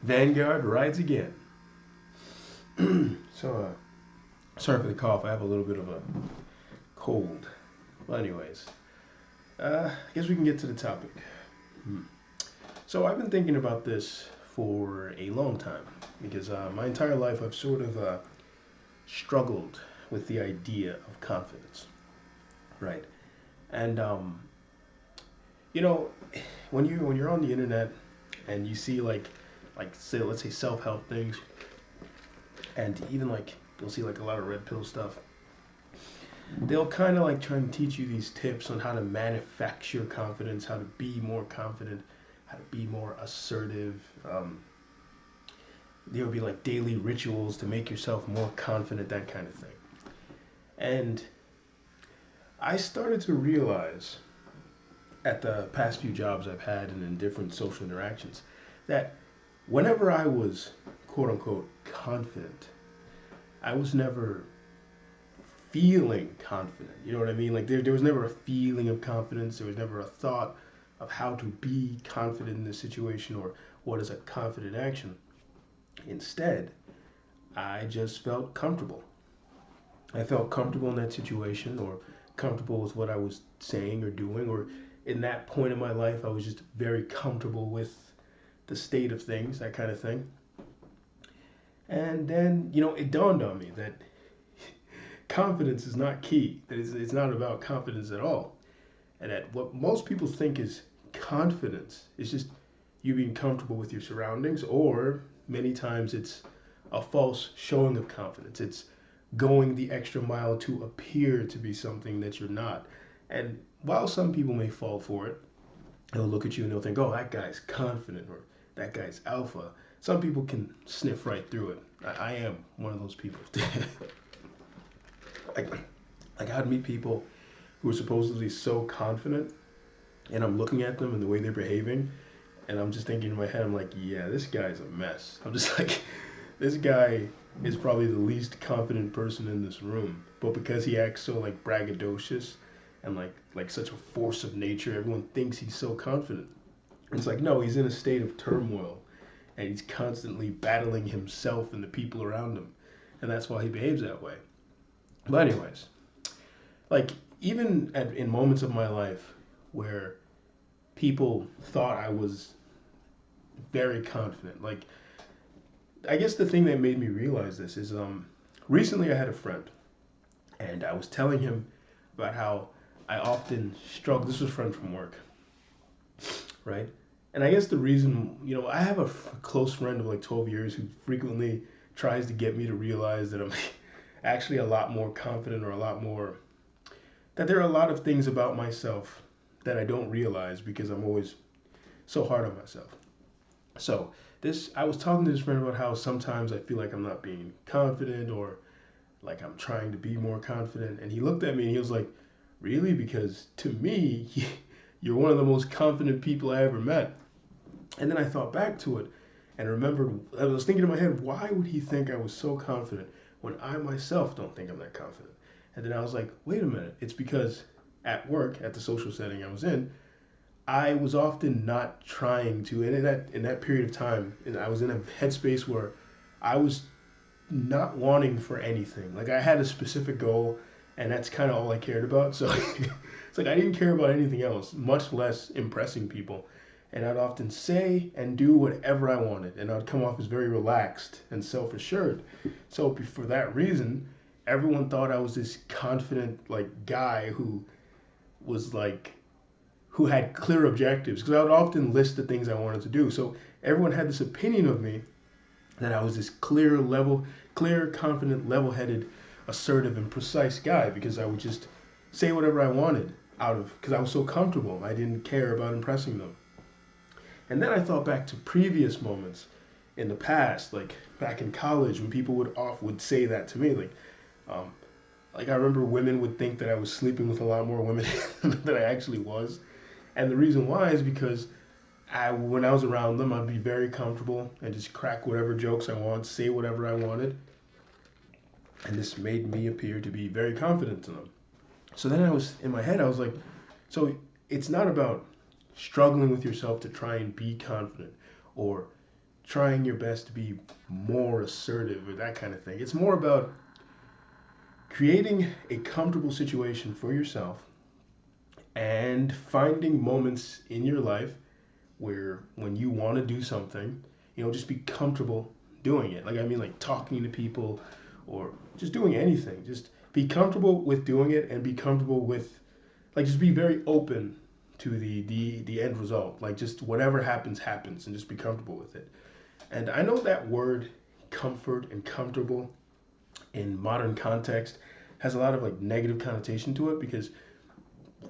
Vanguard rides again. Sorry for the cough. I have a little bit of a cold. Well, anyways, I guess we can get to the topic. Hmm. So I've been thinking about this for a long time because my entire life I've sort of struggled with the idea of confidence, right? And you know, when you're on the internet and you see like say let's say self help things, and even like you'll see like a lot of red pill stuff. They'll kind of like try and teach you these tips on how to manufacture confidence, how to be more confident, how to be more assertive. There will be like daily rituals to make yourself more confident, that kind of thing. And I started to realize at the past few jobs I've had and in different social interactions that whenever I was quote unquote confident, I was never feeling confident. You know what I mean? Like there was never a feeling of confidence. There was never a thought of how to be confident in this situation or what is a confident action. Instead, I just felt comfortable. I felt comfortable in that situation or comfortable with what I was saying or doing, or in that point in my life, I was just very comfortable with the state of things, that kind of thing. And then, it dawned on me that confidence is not key. That it's not about confidence at all. And that what most people think is confidence is just you being comfortable with your surroundings, or many times it's a false showing of confidence. It's going the extra mile to appear to be something that you're not. And while some people may fall for it, they'll look at you and they'll think, oh, that guy's confident or that guy's alpha. Some people can sniff right through it. I am one of those people. like, like I'd meet people who are supposedly so confident, and I'm looking at them and the way they're behaving, and I'm just thinking in my head, I'm like, yeah, this guy's a mess. I'm just like, this guy is probably the least confident person in this room, but because he acts so like braggadocious and like such a force of nature, everyone thinks he's so confident. It's like, no, he's in a state of turmoil, and he's constantly battling himself and the people around him, and that's why he behaves that way. But anyways, like even in moments of my life where people thought I was very confident, like I guess the thing that made me realize this is recently I had a friend, and I was telling him about how I often struggle. This was a friend from work, right? And I guess the reason, I have a close friend of like 12 years who frequently tries to get me to realize that I'm actually a lot more confident, or a lot more, that there are a lot of things about myself that I don't realize because I'm always so hard on myself. So I was talking to this friend about how sometimes I feel like I'm not being confident, or like I'm trying to be more confident. And he looked at me and he was like, really? Because to me, you're one of the most confident people I ever met. And then I thought back to it and remembered, I was thinking in my head, why would he think I was so confident when I myself don't think I'm that confident? And then I was like, wait a minute, it's because at work, at the social setting I was in, I was often not trying to, and in that period of time, and I was in a headspace where I was not wanting for anything. Like I had a specific goal, and that's kind of all I cared about. So it's like I didn't care about anything else, much less impressing people. And I'd often say and do whatever I wanted, and I'd come off as very relaxed and self-assured. So for that reason, everyone thought I was this confident like guy was like who had clear objectives, because I would often list the things I wanted to do. So everyone had this opinion of me that I was this clear, confident, level-headed, assertive, and precise guy, because I would just say whatever I wanted because I was so comfortable. I didn't care about impressing them. And then I thought back to previous moments in the past, like back in college when people would say that to me, um, like I remember women would think that I was sleeping with a lot more women than I actually was. And the reason why is because when I was around them, I'd be very comfortable and just crack whatever jokes I want, say whatever I wanted. And this made me appear to be very confident to them. So then in my head, I was like, so it's not about struggling with yourself to try and be confident, or trying your best to be more assertive or that kind of thing. It's more about creating a comfortable situation for yourself and finding moments in your life where when you want to do something, just be comfortable doing it. Like, I mean, like talking to people or just doing anything. Just be comfortable with doing it and be comfortable with, like, just be very open to the end result. Like, just whatever happens, happens, and just be comfortable with it. And I know that word comfort and comfortable in modern context has a lot of like negative connotation to it, because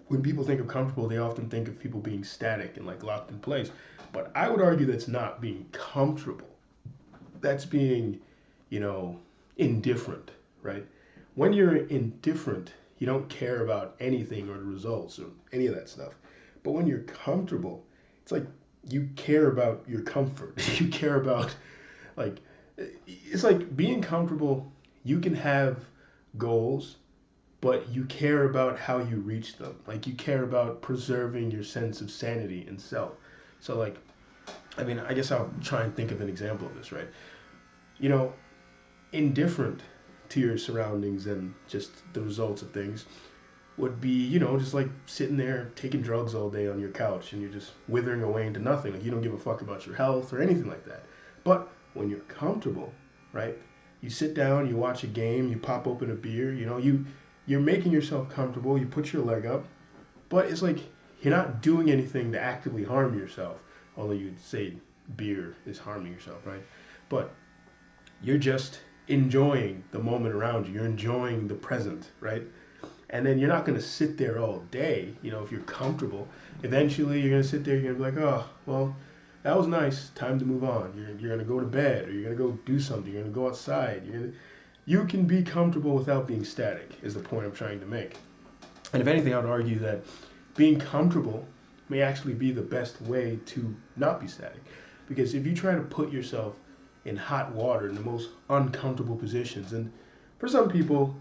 when people think of comfortable, they often think of people being static and like locked in place. But I would argue that's not being comfortable. That's being, indifferent, right? When you're indifferent, you don't care about anything or the results or any of that stuff. But when you're comfortable, it's like you care about your comfort. You care about, like, it's like being comfortable. You can have goals, but you care about how you reach them. Like, you care about preserving your sense of sanity and self. So, like, I mean, I guess I'll try and think of an example of this, right? You know, indifferent to your surroundings and just the results of things would be, just like sitting there taking drugs all day on your couch and you're just withering away into nothing. Like, you don't give a fuck about your health or anything like that. But when you're comfortable, right? You sit down, you watch a game, you pop open a beer, you're making yourself comfortable, you put your leg up, but it's like you're not doing anything to actively harm yourself, although you'd say beer is harming yourself, right? But you're just enjoying the moment around you. You're enjoying the present, right? And then you're not going to sit there all day, if you're comfortable. Eventually, you're going to sit there, you're going to be like, oh, well, that was nice. Time to move on. You're going to go to bed, or you're going to go do something. You're going to go outside. You can be comfortable without being static, is the point I'm trying to make. And if anything, I would argue that being comfortable may actually be the best way to not be static. Because if you try to put yourself in hot water in the most uncomfortable positions, and for some people,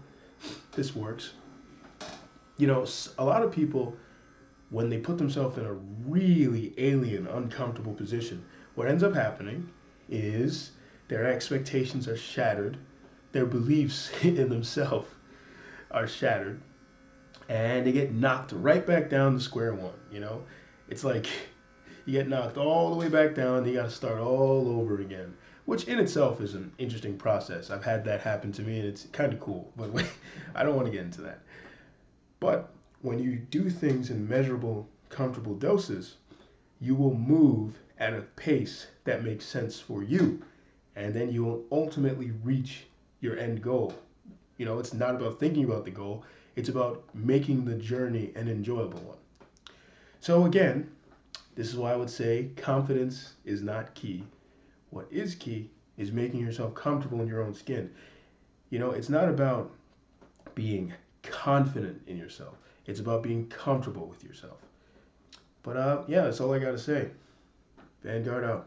this works. A lot of people, when they put themselves in a really alien, uncomfortable position, what ends up happening is their expectations are shattered, their beliefs in themselves are shattered, and they get knocked right back down to square one. It's like you get knocked all the way back down, and you got to start all over again, which in itself is an interesting process. I've had that happen to me, and it's kind of cool, but I don't want to get into that. But when you do things in measurable, comfortable doses, you will move at a pace that makes sense for you. And then you will ultimately reach your end goal. It's not about thinking about the goal, it's about making the journey an enjoyable one. So, again, this is why I would say confidence is not key. What is key is making yourself comfortable in your own skin. It's not about being confident in yourself. It's about being comfortable with yourself. But yeah, that's all I got to say. Vanguard out.